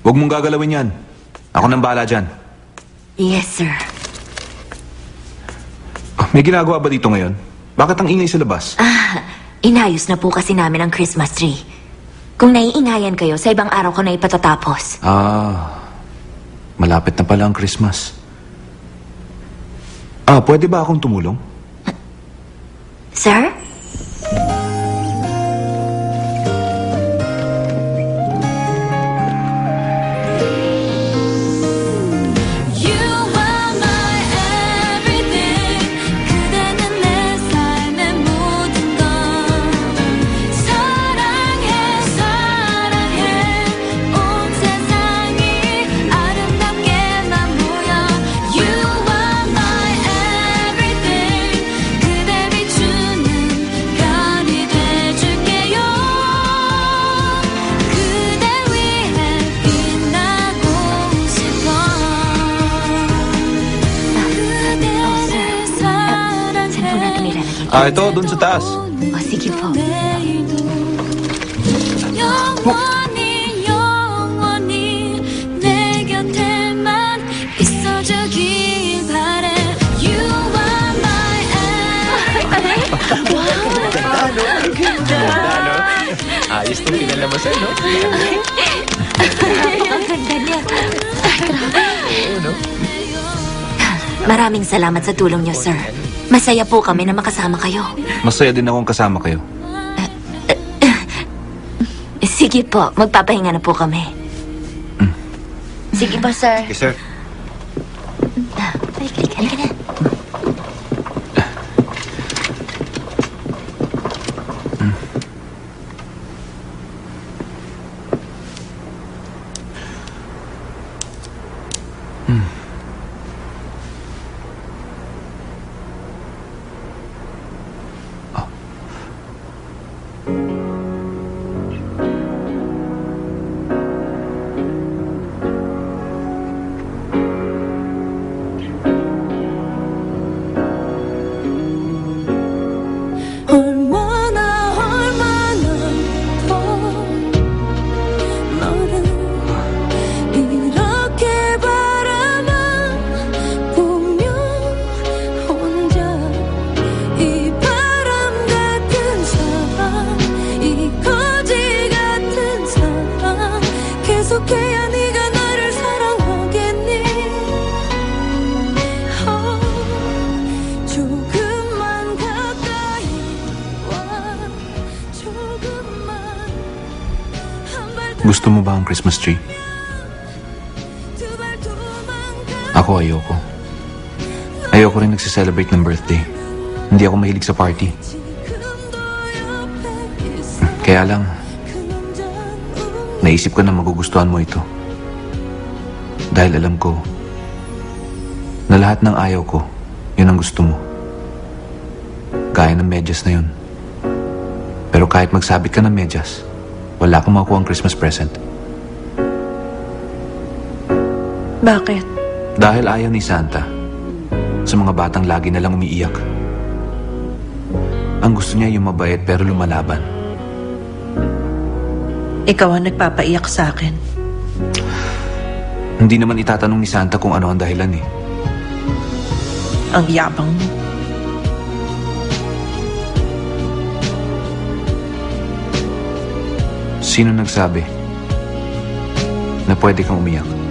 Huwag mong gagalawin yan. Ako nang bahala dyan. Yes, sir. May ginagawa ba dito ngayon? Bakit ang ingay sa labas? Inayos na po kasi namin ang Christmas tree. Kung naiingayan kayo, sa ibang araw ko na ipatatapos. Malapit na pala ang Christmas. Pwede ba akong tumulong? Sir? Ito, dun sa taas. Sige po. Ayos itong pinalamasan, no? Ang ganda niya. Maraming salamat sa tulong niyo, sir. Masaya po kami na makasama kayo. Masaya din akong kasama kayo. Sige po, magpapahinga na po kami. Sige po, sir. Yes, sir. Halika na. Gusto mo ba ang Christmas tree? Ako ayoko. Ayoko rin nagsiselebrate ng birthday. Hindi ako mahilig sa party. Kaya lang, naisip ko na magugustuhan mo ito. Dahil alam ko na lahat ng ayaw ko, yun ang gusto mo. Gaya ng medyas na yun. Pero kahit magsabit ka ng medyas, wala akong makuha ang Christmas present. Bakit? Dahil ayaw ni Santa sa mga batang lagi na lang umiiyak. Ang gusto niya yung mabait pero lumalaban. Ikaw ang nagpapaiyak sa akin. Hindi naman itatanong ni Santa kung ano ang dahilan eh. Ang yabang mo. Sino nagsabi na pwede kang umiyak?